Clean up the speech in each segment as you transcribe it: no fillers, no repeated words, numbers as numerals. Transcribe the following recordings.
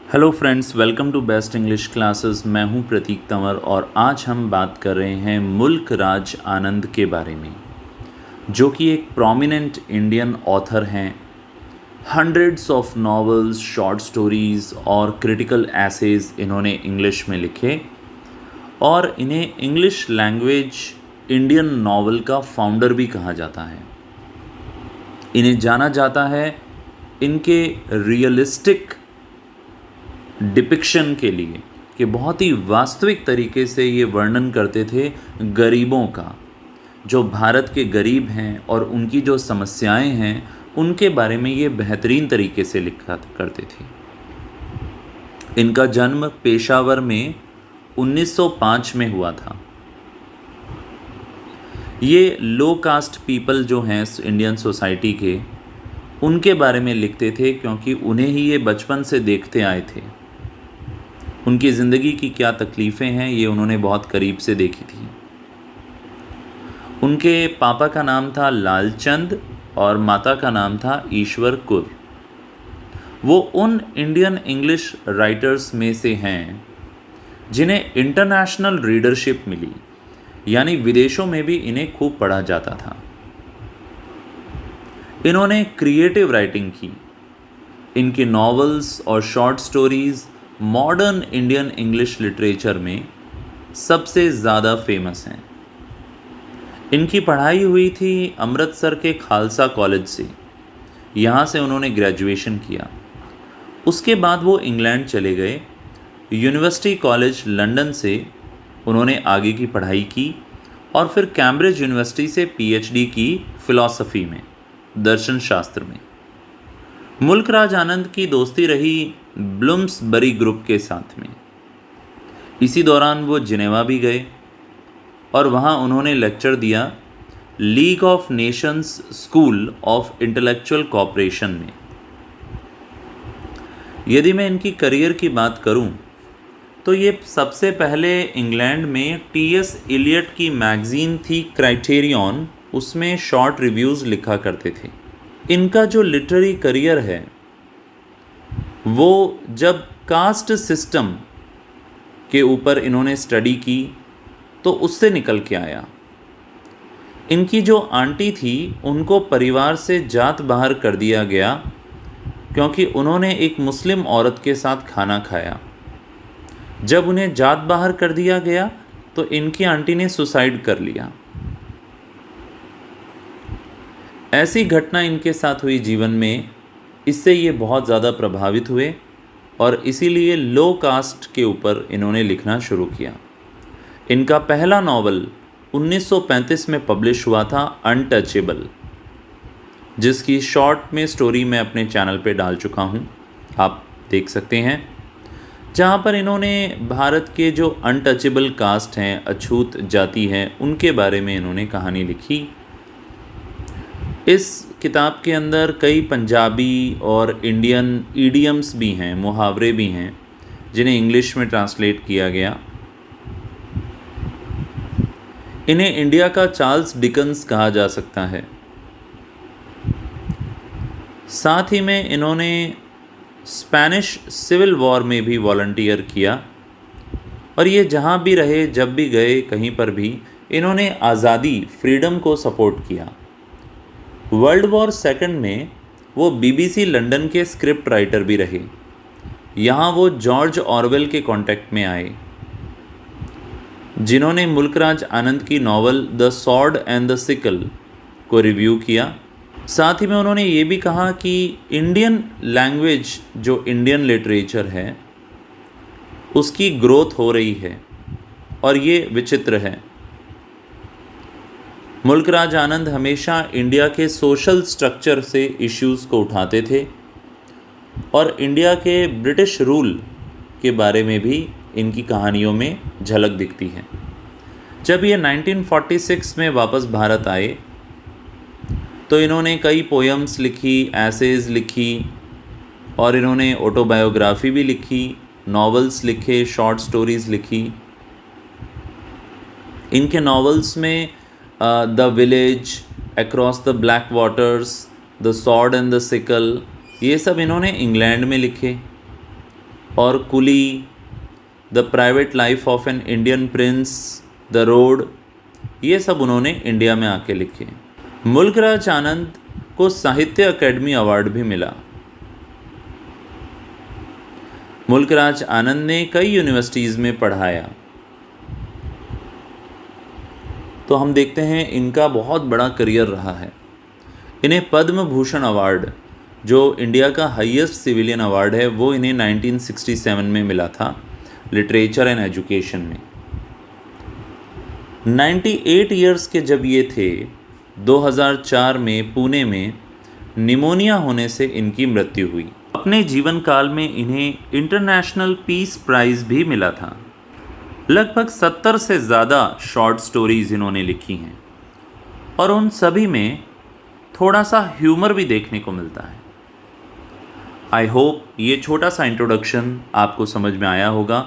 Hello friends, welcome to best English classes. मैं हूं प्रतीक तंवर और आज हम बात कर रहे हैं मुल्क राज आनंद के बारे में, जो कि एक प्रोमिनेंट इंडियन ऑथर हैं। Hundreds of novels, short stories और क्रिटिकल एसेज इन्होंने इंग्लिश में लिखे और इन्हें इंग्लिश लैंग्वेज इंडियन नॉवल का फाउंडर भी कहा जाता है। इन्हें जाना जाता है इनके रियलिस्टिक डिपिक्शन के लिए कि बहुत ही वास्तविक तरीके से ये वर्णन करते थे गरीबों का, जो भारत के गरीब हैं और उनकी जो समस्याएं हैं उनके बारे में ये बेहतरीन तरीके से लिखा करते थे। इनका जन्म पेशावर में 1905 में हुआ था। ये लो कास्ट पीपल जो हैं इंडियन सोसाइटी के, उनके बारे में लिखते थे क्योंकि उन्हें ही ये बचपन से देखते आए थे। उनकी ज़िंदगी की क्या तकलीफ़ें हैं ये उन्होंने बहुत करीब से देखी थी। उनके पापा का नाम था लालचंद और माता का नाम था ईश्वर कुर। वो उन इंडियन इंग्लिश राइटर्स में से हैं जिन्हें इंटरनेशनल रीडरशिप मिली, यानी विदेशों में भी इन्हें खूब पढ़ा जाता था। इन्होंने क्रिएटिव राइटिंग की। इनकी नॉवेल्स और short stories modern Indian English literature में सबसे ज़्यादा फेमस हैं। इनकी पढ़ाई हुई थी अमृतसर के खालसा कॉलेज से। यहाँ से उन्होंने ग्रेजुएशन किया। उसके बाद वो इंग्लैंड चले गए। यूनिवर्सिटी कॉलेज लंदन से उन्होंने आगे की पढ़ाई की और फिर कैम्ब्रिज यूनिवर्सिटी से पीएचडी की फ़िलॉसफ़ी में, दर्शन शास्त्र में। मुल्क राज आनंद की दोस्ती रही ब्लूम्सबरी ग्रुप के साथ में। इसी दौरान वो जिनेवा भी गए और वहाँ उन्होंने लेक्चर दिया League of Nations School of Intellectual Cooperation में। यदि मैं इनकी करियर की बात करूं तो ये सबसे पहले इंग्लैंड में टीएस इलियट की मैगज़ीन थी क्राइटेरियन, उसमें शॉर्ट रिव्यूज़ लिखा करते थे। इनका जो लिटरेरी करियर है वो जब कास्ट सिस्टम के ऊपर इन्होंने स्टडी की तो उससे निकल के आया। इनकी जो आंटी थी उनको परिवार से जात बाहर कर दिया गया क्योंकि उन्होंने एक मुस्लिम औरत के साथ खाना खाया। जब उन्हें जात बाहर कर दिया गया तो इनकी आंटी ने सुसाइड कर लिया। ऐसी घटना इनके साथ हुई जीवन में, इससे ये बहुत ज़्यादा प्रभावित हुए और इसीलिए लो कास्ट के ऊपर इन्होंने लिखना शुरू किया। इनका पहला नावल 1935 में पब्लिश हुआ था, अनटचेबल, जिसकी शॉर्ट में स्टोरी मैं अपने चैनल पे डाल चुका हूँ, आप देख सकते हैं, जहाँ पर इन्होंने भारत के जो अनटचेबल कास्ट हैं, अछूत जाति हैं, उनके बारे में इन्होंने कहानी लिखी। इस किताब के अंदर कई पंजाबी और इंडियन ईडियम्स भी हैं, मुहावरे भी हैं, जिन्हें इंग्लिश में ट्रांसलेट किया गया। इन्हें इंडिया का चार्ल्स डिकन्स कहा जा सकता है। साथ ही में इन्होंने स्पेनिश सिविल वॉर में भी वॉलंटियर किया और ये जहाँ भी रहे, जब भी गए, कहीं पर भी इन्होंने आज़ादी, फ्रीडम को सपोर्ट किया। वर्ल्ड वॉर सेकंड में वो बीबीसी लंदन के स्क्रिप्ट राइटर भी रहे। यहाँ वो जॉर्ज ऑरवेल के कांटेक्ट में आए, जिन्होंने मुल्क राज आनंद की novel the sword and the sickle को रिव्यू किया। साथ ही में उन्होंने ये भी कहा कि इंडियन लैंग्वेज, जो इंडियन लिटरेचर है, उसकी ग्रोथ हो रही है और ये विचित्र है। मुल्क राज आनंद हमेशा इंडिया के सोशल स्ट्रक्चर से इश्यूज़ को उठाते थे और इंडिया के ब्रिटिश रूल के बारे में भी इनकी कहानियों में झलक दिखती है। जब ये 1946 में वापस भारत आए तो इन्होंने कई पोएम्स लिखी, एसेज लिखी और इन्होंने ऑटोबायोग्राफी भी लिखी, नॉवेल्स लिखे, शॉर्ट स्टोरीज़ लिखी। इनके नॉवेल्स में the village, across the black waters, the sword and the sickle, ये सब इन्होंने इंग्लैंड में लिखे। और coolie, the private life of an Indian prince, the road, ये सब उन्होंने इंडिया में आके लिखे। मुल्कराज आनंद को साहित्य अकेडमी अवार्ड भी मिला। मुल्कराज आनंद ने कई यूनिवर्सिटीज़ में पढ़ाया। तो हम देखते हैं इनका बहुत बड़ा करियर रहा है। इन्हें पद्म भूषण अवार्ड, जो इंडिया का हाईएस्ट सिविलियन अवार्ड है, वो इन्हें 1967 में मिला था लिटरेचर एंड एजुकेशन में। 98 ईयर्स के जब ये थे, 2004 में पुणे में निमोनिया होने से इनकी मृत्यु हुई। अपने जीवन काल में इन्हें इंटरनेशनल पीस प्राइज़ भी मिला था। लगभग 70 से ज़्यादा शॉर्ट स्टोरीज़ इन्होंने लिखी हैं और उन सभी में थोड़ा सा ह्यूमर भी देखने को मिलता है। आई होप ये छोटा सा इंट्रोडक्शन आपको समझ में आया होगा।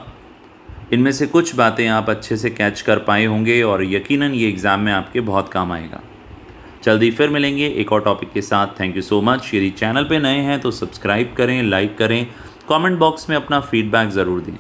इनमें से कुछ बातें आप अच्छे से कैच कर पाए होंगे और यकीनन ये एग्ज़ाम में आपके बहुत काम आएगा। जल्दी फिर मिलेंगे एक और टॉपिक के साथ। Thank you so much. यदि चैनल पे नए हैं तो सब्सक्राइब करें, लाइक करें, कमेंट बॉक्स में अपना फीडबैक ज़रूर दें।